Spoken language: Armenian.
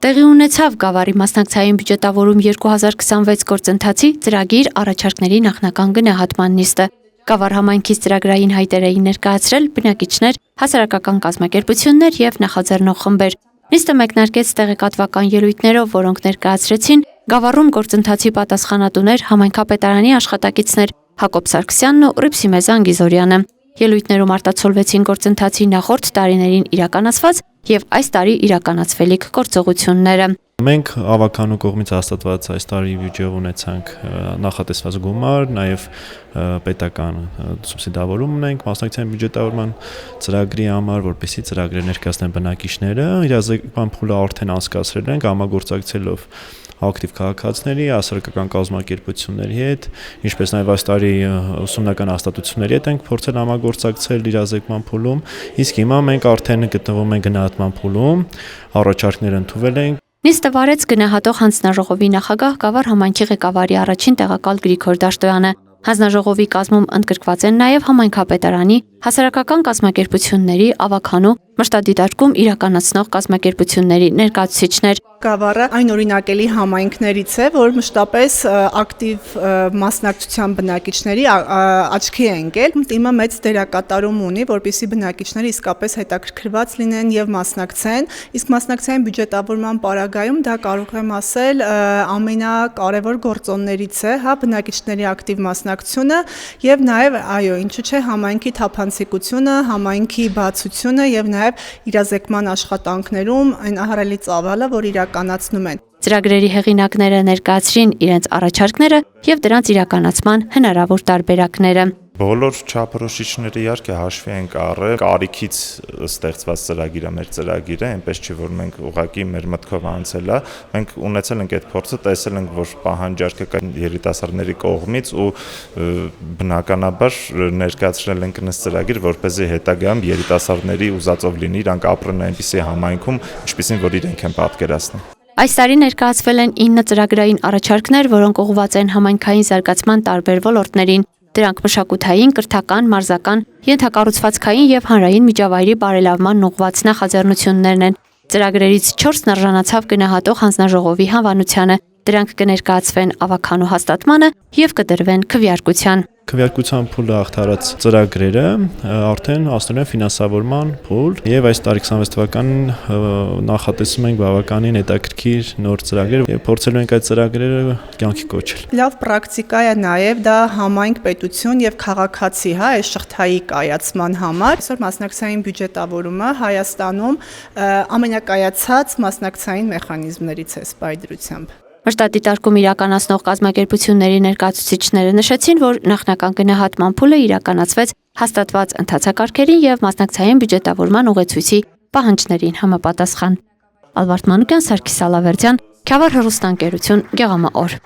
Տեղի ունեցավ Գավառի մասնակցային բյուջետավորում 2026 գործընթացի ծրագիր առաջարկների նախնական գնահատման նիստը։ Գավառ համայնքից ծրագրային հայտեր էին ներկայացրել բնակիչներ, հասարակական կազմակերպություններ եւ նախաձեռնող խմբեր։ Նիստը մեկնարկեց տեղեկատվական ելույթներով, որոնք ներկայացրեցին Գավառում գործընթացի պատասխանատուներ համայնքապետարանի աշխատակիցներ Հակոբ Սարգսյանն ու Ռիփսիմե Զանգիզորյանը։ Ելույթներում արտացոլվեցին գործընթացի նախորդ տարիներին իրականացված եւ այս տարի իրականացվելիք գործողությունները։ Մենք ավականու կողմից հաստատված այս տարի բյուջե ունեցանք նախատեսված գումար, նաև պետական սուբսիդավորում ունենք մասնակցային բյուջետավորման ծրագրի համար, որպեսզի ծրագրեր ներկայացնեն բնակիչները, իրազեկման փուլը արդեն անցկացրել ենք համագործակցելով ակտիվ քաղաքացիների, հասարակական կազմակերպությունների հետ, ինչպես նաև այս տարի ուսումնական հաստատությունների հետ ենք փորձել համագործակցել իրազեկման փուլում, իսկ հիմա մենք արդեն գտնվում ենք գնահատման փուլում, առաջարկներ ընդունել ենք։ Նիստը վարեց գնահատող հանձնաժողովի նախագահ Գավառ համայնքի ղեկավարի առաջին տեղակալ Գրիգոր Դաշտոյանը։ Հանձնաժողովի կազմում ընդգրկված են նաև համայնքապետարանի, հասարակական կազմակերպությունների, ավականու, մշտադիտարկում իրականացնող կազմակերպությունների ներկայացուցիչներ։ Գավառը այն օրինակելի համայնքներից է, որ մշտապես ակտիվ մասնակցության բնակիչների աչքի է ընկել։ Իմը մեծ դերակատարում ունի, որպեսզի բնակիչները իսկապես հետաքրքրված լինեն եւ մասնակցեն։ Իսկ մասնակցային բյուջետավորման պարագայում դա կարող եմ ասել ամենակարևոր գործոններից է, բնակիչների ակտիվ մասնակցությունը եւ նաեւ ինչու՞ չէ համայնքի թափանցիկությունը, համայնքի բացությունը եւ նաեւ իրազեկման աշխատանքներում այն ահռելի ծավալը, որ իրականացնում են։ Ծրագրերի հեղինակները ներկայացրին իրենց առաջարկները եւ դրանց իրականացման հնարավոր տարբերակները։ Բոլոր չափորոշիչները իհարկե հաշվի ենք առել, կարիքից ստեղծված ծրագիրը մեր ծրագիրը, այնպես չի որ մենք ուղղակի մեր մտքով անցել է, մենք ունեցել ենք այդ փորձը, տեսել ենք, որ պահանջարկը կա երիտասարդների կողմից ու բնականաբար ներկայացրել ենք նս ծրագիր, որպեսզի հետագայում երիտասարդների ուզածով լինի, իրանք ապրեն այնպիսի համայնքում, ինչպիսին որ իրենք են պատկերացնում։ Այս տարի ներկայացվել են 9 ծրագրային առաջարկներ, որոնք ուղղված են համայնքային զարգացման տարբեր ոլորտներին։ Դրանք մշակութային, կրթական, մարզական, ենթակառուցվածքային եւ հանրային միջավայրի բարելավման ուղղված նախաձեռնություններն են։ Ծրագրերից 4-ն արժանացավ գնահատող հանձնաժողովի հավանությանը։ Դրանք կներկայացվեն ավականու հաստատմանը եւ կդրվեն քվեարկության։ Քվեարկության փուլը հաղթարած ծրագրերը արդեն հասնում են ֆինանսավորման փուլ եւ այս տարի 26 թվականին նախատեսում ենք բավականին հետաքրքիր նոր ծրագրեր եւ փորձելու ենք այդ ծրագրերը կյանքի կոչել։ Լավ պրակտիկա է նաեւ դա համայնք, պետություն եւ քաղաքացի, այս շղթայի կայացման համար։ Այսօր մասնակցային բյուջետավորումը Հայաստանում ամենակայացած մասնակցային մեխանիզմներից է սպայդրությամբ։ Մշտադիտարկում իրականացնող կազմակերպությունների ներկայացուցիչները նշեցին, որ նախնական գնահատման փուլը իրականացվեց հաստատված ընթացակարգերին եւ մասնակցային բյուջետավորման ուղեցույցի պահանջներին համապատասխան։ Ալվարդ Մանուկյան, Սարգիս Ալավերդյան, Գավառ հեռուստաընկերություն, Գեղամա օր։